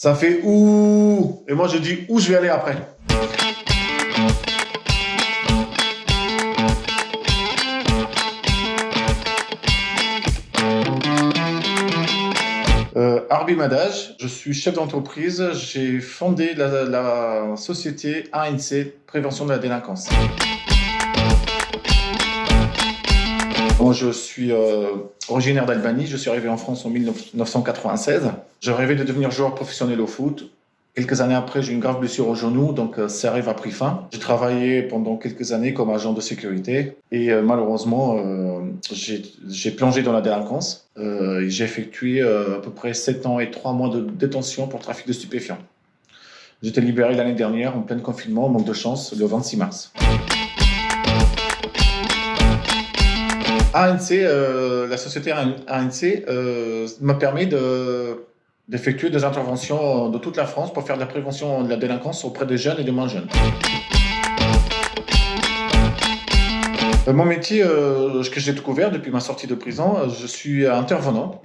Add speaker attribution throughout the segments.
Speaker 1: Ça fait ouh. Et moi, je dis où je vais aller après. Arbi Madaj, je suis chef d'entreprise. J'ai fondé la société ANC, Prévention de la délinquance. Moi, je suis originaire d'Albanie. Je suis arrivé en France en 1996. Je rêvais de devenir joueur professionnel au foot. Quelques années après, j'ai eu une grave blessure au genou, donc ce rêve a pris fin. J'ai travaillé pendant quelques années comme agent de sécurité et malheureusement, j'ai plongé dans la délinquance. J'ai effectué à peu près 7 ans et 3 mois de détention pour trafic de stupéfiants. J'étais libéré l'année dernière en plein confinement, manque de chance, le 26 mars. ANC, la société ANC m'a permis d'effectuer des interventions de toute la France pour faire de la prévention de la délinquance auprès des jeunes et des moins jeunes. Mon métier que j'ai découvert depuis ma sortie de prison, je suis intervenant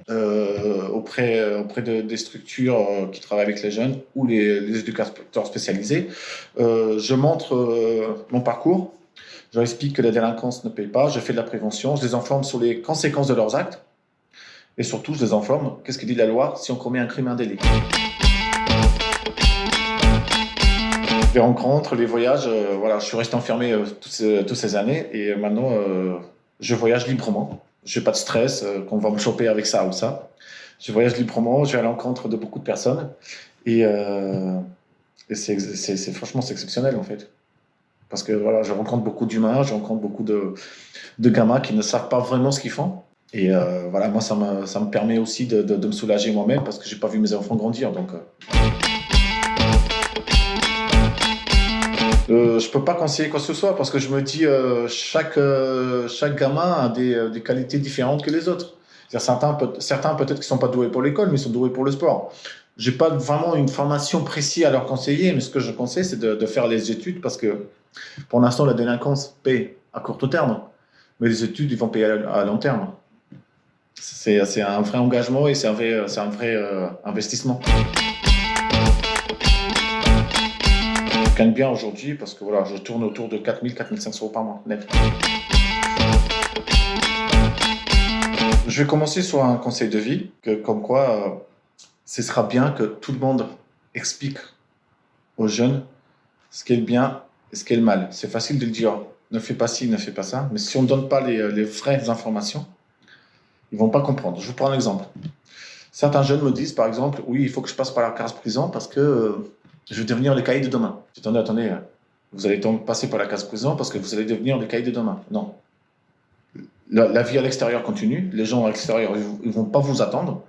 Speaker 1: auprès des structures qui travaillent avec les jeunes ou les éducateurs spécialisés. Je montre mon parcours, je leur explique que la délinquance ne paye pas, je fais de la prévention, je les informe sur les conséquences de leurs actes et surtout je les informe qu'est-ce que dit la loi si on commet un crime, un délit. Les rencontres, les voyages, voilà, je suis resté enfermé toutes ces années et maintenant je voyage librement. Je n'ai pas de stress qu'on va me choper avec ça ou ça. Je voyage librement, je vais à l'encontre de beaucoup de personnes et franchement c'est exceptionnel en fait. Parce que voilà, je rencontre beaucoup d'humains, je rencontre beaucoup de gamins qui ne savent pas vraiment ce qu'ils font. Et voilà, moi ça me permet aussi de me soulager moi-même parce que j'ai pas vu mes enfants grandir. Donc je peux pas conseiller quoi que ce soit parce que je me dis chaque gamin a des qualités différentes que les autres. Certains peut-être qui sont pas doués pour l'école, mais ils sont doués pour le sport. J'ai pas vraiment une formation précise à leur conseiller, mais ce que je conseille, c'est de faire les études parce que pour l'instant, la délinquance paie à court terme, mais les études, ils vont payer à long terme. C'est un vrai engagement et c'est un vrai investissement. Je gagne bien aujourd'hui parce que voilà, je tourne autour de 4 000, 4 500 euros par mois net. Je vais commencer sur un conseil de vie, comme quoi ce sera bien que tout le monde explique aux jeunes ce qui est le bien et ce qui est le mal. C'est facile de le dire, ne fais pas ci, ne fais pas ça, mais si on ne donne pas les vraies informations, ils ne vont pas comprendre. Je vous prends un exemple. Certains jeunes me disent, par exemple, oui, il faut que je passe par la case prison parce que je vais devenir le caïd de demain. Attendez, vous allez donc passer par la case prison parce que vous allez devenir le caïd de demain. Non. La vie à l'extérieur continue, les gens à l'extérieur, ils ne vont pas vous attendre.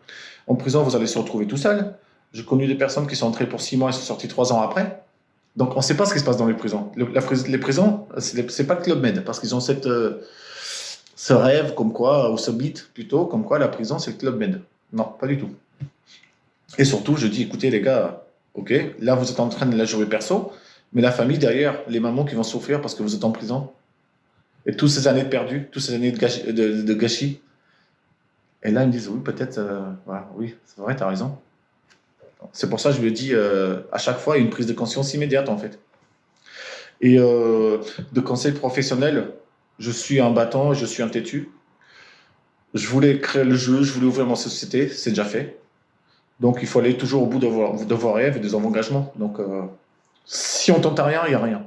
Speaker 1: En prison, vous allez se retrouver tout seul. J'ai connu des personnes qui sont entrées pour 6 mois et sont sorties 3 ans après. Donc, on ne sait pas ce qui se passe dans les prisons. Les prisons, ce n'est pas le Club Med, parce qu'ils ont ce rêve, comme quoi, ou ce mythe plutôt, comme quoi la prison, c'est le Club Med. Non, pas du tout. Et surtout, je dis, écoutez les gars, ok, là vous êtes en train de la jouer perso, mais la famille derrière, les mamans qui vont souffrir parce que vous êtes en prison, et toutes ces années de perdu, toutes ces années de gâchis. Et là, ils me disent, oui, peut-être, voilà, oui, c'est vrai, tu as raison. C'est pour ça que je lui dis à chaque fois une prise de conscience immédiate en fait. Et de conseil professionnel, je suis un battant, je suis un têtu. Je voulais créer le jeu, je voulais ouvrir ma société, c'est déjà fait. Donc il faut aller toujours au bout de vos rêves et de vos engagements. Donc si on tente à rien, il n'y a rien.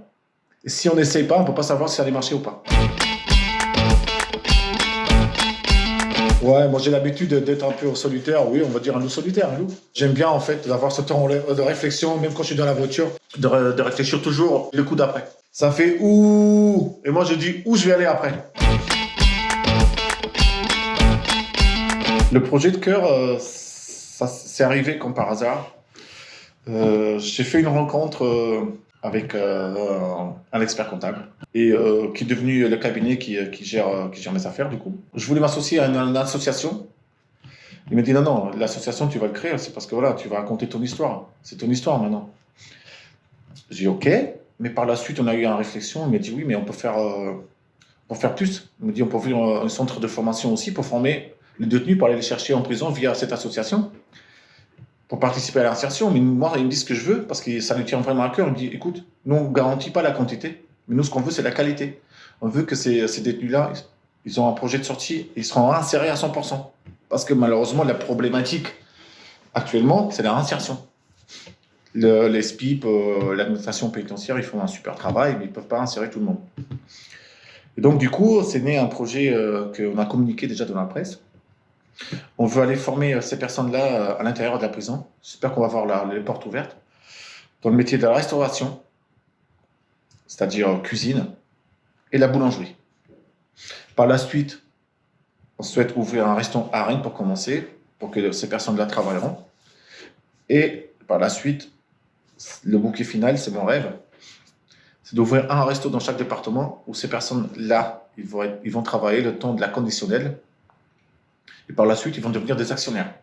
Speaker 1: Et si on n'essaye pas, on ne peut pas savoir si ça allait marcher ou pas. Ouais, moi j'ai l'habitude d'être un peu solitaire, oui, on va dire un loup solitaire, un loup. J'aime bien en fait d'avoir ce temps de réflexion, même quand je suis dans la voiture, de réfléchir toujours le coup d'après. Ça fait ouh, et moi je dis où je vais aller après. Le projet de cœur, ça c'est arrivé comme par hasard. J'ai fait une rencontre avec un expert comptable et qui est devenu le cabinet qui gère mes affaires du coup. Je voulais m'associer à une association. Il m'a dit non, l'association tu vas le créer, c'est parce que voilà, tu vas raconter ton histoire. C'est ton histoire maintenant. J'ai dit ok, mais par la suite on a eu une réflexion. Il m'a dit oui, mais on peut faire plus. Il m'a dit on peut ouvrir un centre de formation aussi pour former les détenus pour aller les chercher en prison via cette association. pour participer à l'insertion. Mais moi, il me dit ce que je veux parce que ça lui tient vraiment à cœur. Il me dit, écoute, nous, on ne garantit pas la quantité, mais nous, ce qu'on veut, c'est la qualité. On veut que ces détenus-là, ils ont un projet de sortie, ils seront insérés à 100%. Parce que malheureusement, la problématique actuellement, c'est la réinsertion. Les SPIP, l'administration pénitentiaire, ils font un super travail, mais ils ne peuvent pas insérer tout le monde. Et donc, du coup, c'est né un projet qu'on a communiqué déjà dans la presse. On veut aller former ces personnes-là à l'intérieur de la prison. J'espère qu'on va avoir les portes ouvertes dans le métier de la restauration, c'est-à-dire cuisine, et la boulangerie. Par la suite, on souhaite ouvrir un restaurant à Rennes pour commencer, pour que ces personnes-là travailleront. Et par la suite, le bouquet final, c'est mon rêve, c'est d'ouvrir un resto dans chaque département où ces personnes-là, ils vont travailler le temps de la conditionnelle. Et par la suite, ils vont devenir des actionnaires.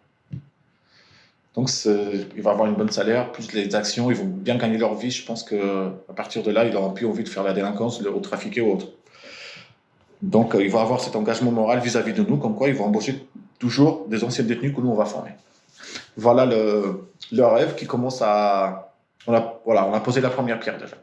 Speaker 1: Donc, ils vont avoir une bonne salaire, plus les actions, ils vont bien gagner leur vie. Je pense qu'à partir de là, ils n'auront plus envie de faire la délinquance, au trafiquer ou autre. Donc, ils vont avoir cet engagement moral vis-à-vis de nous, comme quoi ils vont embaucher toujours des anciens détenus que nous, on va former. Voilà le rêve qui commence à... On a posé la première pierre déjà.